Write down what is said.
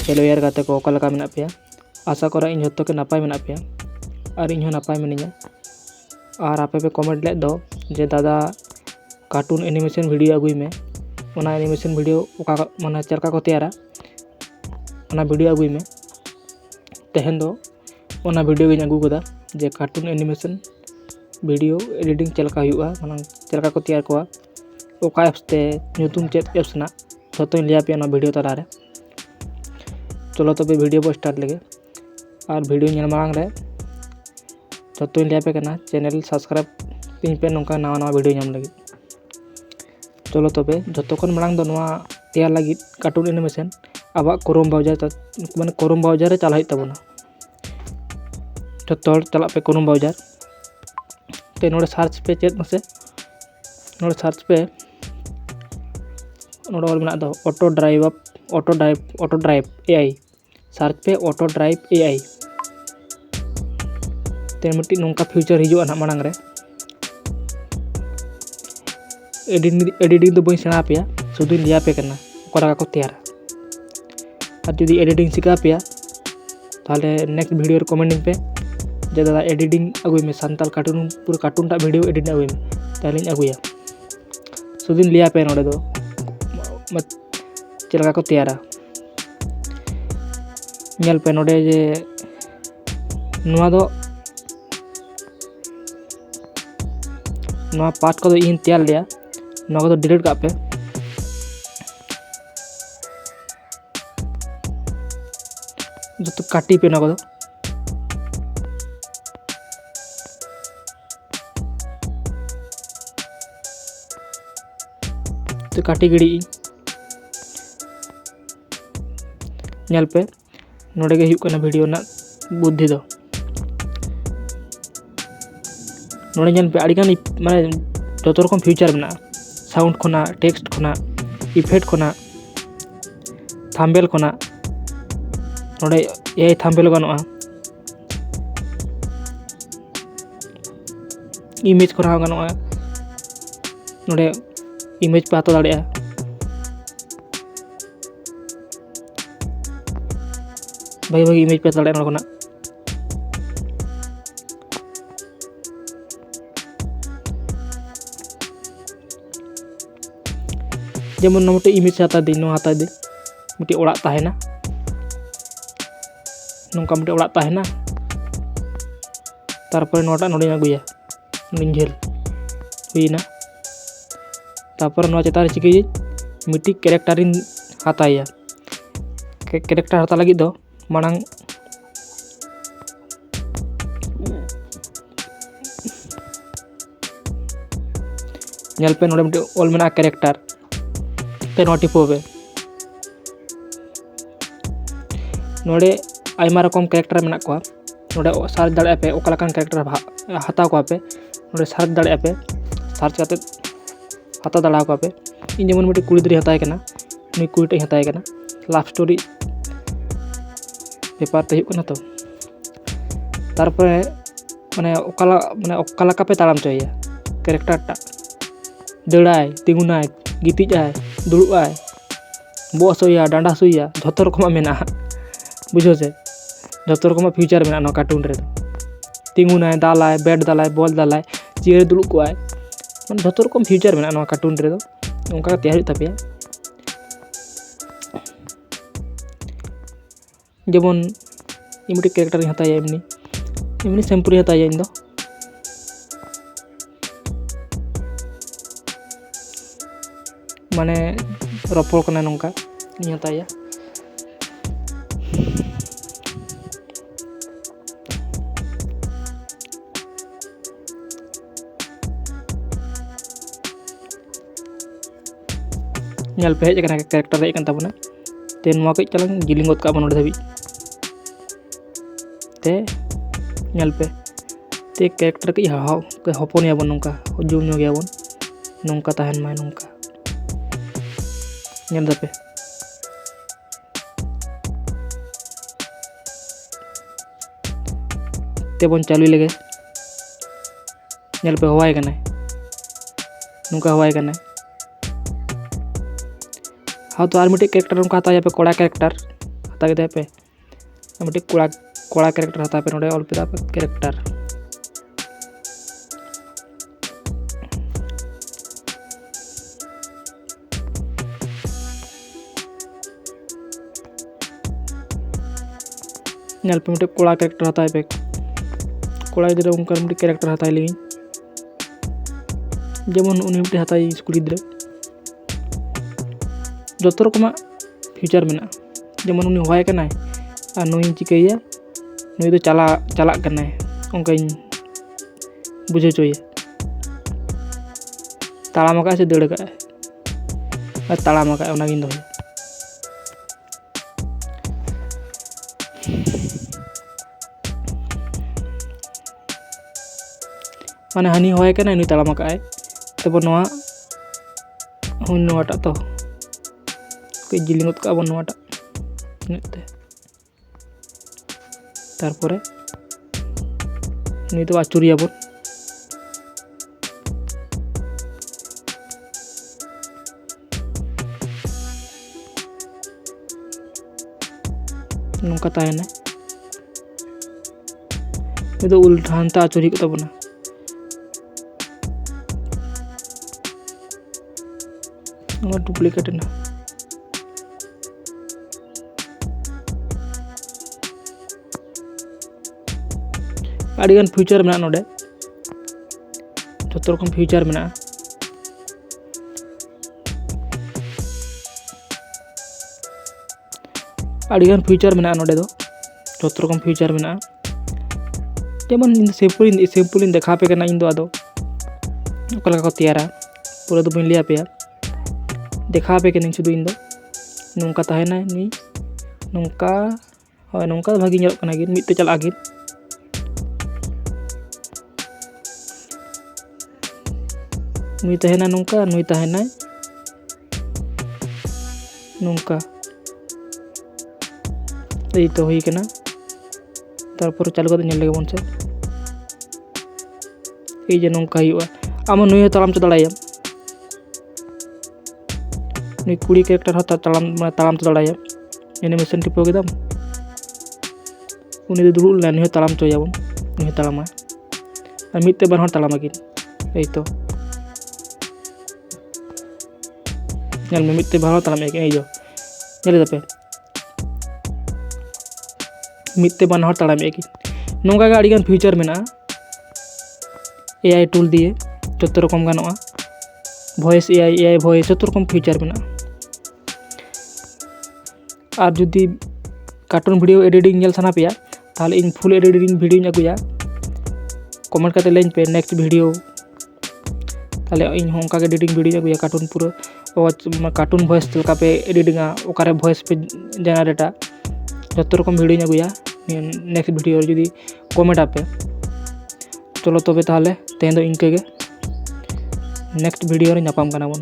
हेलोयर गाते को ओका लगा मेना पे आशा करा इन जत्तो के नापाय मेना पे और इन नापाय मिनिया और आपे पे कमेंट ले दो जे दादा कार्टून एनिमेशन वीडियो अगुई में ओना एनिमेशन वीडियो ओका माने चरका को तैयारा ओना वीडियो अगुई में तेहन दो ओना वीडियो गिन अगु कदा जे कार्टून एनिमेशन वीडियो एडिटिंग चलका हुआ माने चलका को तैयार कोआ ओका एप्स ते ᱧᱩᱛᱩᱢ चेत एप्स ना जतो लिया पे ओना वीडियो तलारे चलो तबे वीडियो बो स्टार्ट लगे और वीडियो नेल मांग रे जतो लिया पे करना चैनल सब्सक्राइब तीन पे नोका नवा नवा वीडियो नाम लगे चलो तबे जतो खन मांग दो नवा तैयार लगी कार्टून एनिमेशन अब क्रोम ब्राउज़र माने क्रोम ब्राउज़र रे चला हई तबना जतो चला पे क्रोम ब्राउज़र ते नोडे सर्च पे चेत मसे नोडे सर्च पे नोडे और मेना दो ऑटो ड्राइव एआई सर्च पे ऑटो ड्राइव एआई ते मिट्टी नोंका फ्यूचर हिजुआ ना मांग रे एडिटिंग तो बई सेना पे शुद्ध लिया पे करना ओकरा को तैयार और जुदी एडिटिंग सिखा पे ताले नेक्स्ट वीडियो कमेंटिंग पे जे दादा एडिटिंग अगुई में सांताल कार्टून पूरा कार्टून टा वीडियो एडिटिंग अगुई में ताले अगुया शुद्ध लिया पे नोडे दो चलका को तैयारा नेल पे नोडे जे नुआ दो नुआ पार्ट को इन तैयार लिया नुआ को डिलीट का पे जो तो काटी पे नुआ को तो काटी गिड़ी नेल पे नोडे के हुई वीडियो ना बुद्धि दो नोडे नेल पे आड़ीगान माने जो रकम फ्यूचर में साउंड खोना टेक्स्ट खोना इफेक्ट खोना थंबनेल खोना नोडे ए थंबनेल गानोआ इमेज खोना गानोआ नोडे इमेज पे हाथ दाड़े भाई भाई इमेज पे दाड़े नोडे जेमन मोटे इमेज हता दी नो हता दे मिट्टी ओड़ा ताहेना नोंका मिट्टी ओड़ा ताहेना तारपर नोटा नोडे अगुया निंझेल हुईना तारपर नो चेतार चिके मिट्टी कैरेक्टर इन हताया कैरेक्टर हता लगी दो मांग नेल पे नोडे मिट्टी ऑल मेना कैरेक्टर ते नोटिफो पे नोडे आयमा रकम कैरेक्टर मेना को नोडे सर्च दाड़े पे ओकालकान कैरेक्टर हता को पे नोडे सर्च दाड़े पे सर्च करते हता दाड़ा को पे इन जेमन मिट्टी कुड़ी दरी हताय कना नी कुड़ी टे हताय कना लव स्टोरी पेपर ते हुई तो तारपर माने ओकाला पे ताड़ाम चाहिए कैरेक्टर टा दड़ाय तिंगुनाय गितिजाय दुड़ुआय बो हसुया डांडा हसुया जतो रकम मेना बुझो से जतो रकम फ्यूचर मेना नो कार्टून रे तिंगुनाय दालाय बैट दालाय बॉल दालाय चेयर दुड़ु कोआय माने जतो रकम फ्यूचर मेना नो कार्टून रे दो ओंका तैयार तापिया जेमन इमिटी कैरेक्टर हताया एमनी शैम्पूरी हताया इन दो माने रपड़ कना नोंका इन हताया नेल पे हेज कना कैरेक्टर हेज कन ताबना ते नोआ कई चलांग जिलिंग गोद का बनोड धाबी ते नेल पे ते कैरेक्टर कई हाव के हपन याबन नोंका जुम नो गयाबन नोंका ताहन माय नोंका नेल दापे ते बन चालू लगे नेल पे हवाय कना नोंका हवाय कना हाँ तो आर मिट्टी कैरेक्टर उनका हता पे कोड़ा कैरेक्टर हता केदाय पे मिट्टी कोड़ा कैरेक्टर हता पे नोडे ऑल पे कैरेक्टर नल पे मिट्टी कोड़ा कैरेक्टर हता पे कोड़ा गिद्रा उनका मिट्टी कैरेक्टर हता ली जेमन उनी मिट्टी हता स्कूल गिद्रा जो रकम फ्यूचर में जेमन उनी हवाय कनाय और नुई चिकैया नुई तो चला कनाय उनकाई बुझे चोय ताड़ाम से दड़ का ताड़ाम उनागिन दोय माने हानी हवाय कनाय नुई ताड़ाम तब नवा हुन नवाटा तो कई जिलिंगत का बन नवाटा नेते तारपरे नुई तो आचुरिया बन नौका ताहेना नुई तो उल्टा हानता आचुरी को तबना डुप्लीकेट ना आडिगान फ्यूचर में नोडे जो रकम फ्यूचर में आडिगान फ्यूचर में नोडे दो जो रकम फ्यूचर में जेमन इन सिंपल देखा पे इन दो आदो ओकला को तैयारा पूरा तो बन लिया पे देखा पे के शुद्ध इन नौका ताहेना नुई नौका हय नौका भागी ñelok kana gin मिते चला गिन नुई ताहेना नौका नुई ताहेना नौका ए तो हुई कना तारपर चालू कर ñel लेगे से ए जे नौका हुआ आम नुई तालाम च दाड़ाया नुई कुड़ी कैरेक्टर हता तालाम च दाड़ाया एनिमेशन टिपो केदाम उनी दो दुड़ुब लेना नुई तालाम चोयाबन नुई तालामा और मिते बार हर तालामा किन ए तो ñel में मिते बार तालाम ए जो ñel दपे मिते बार हर तालाम ए किन नोंगा गे आडिगान फ्यूचर में एआई टूल दिए जो रकम गानोआ वॉइस एआई वॉइस जो रकम फ्यूचर में और जुदी कार्टून वीडियो एडिटिंग नेल साना पेया ताहले इन फुल एडिटिंग वीडियो अगुया कमेंट करते लें पे नेक्स्ट वीडियो ताहले इन होंका एडिटिंग वीडियो अगुया कार्टून पूरा कार्टून वॉइस चलका पे एडिटिंगा ओकारे वॉइस पे जेनारेटा जो रकम वीडियो अगुया नेक्स्ट वीडियो जुदी कमेंट आपे चलो तबे ताहले तेन दो इनके नेक्स्ट वीडियो रे नापाम कना बन।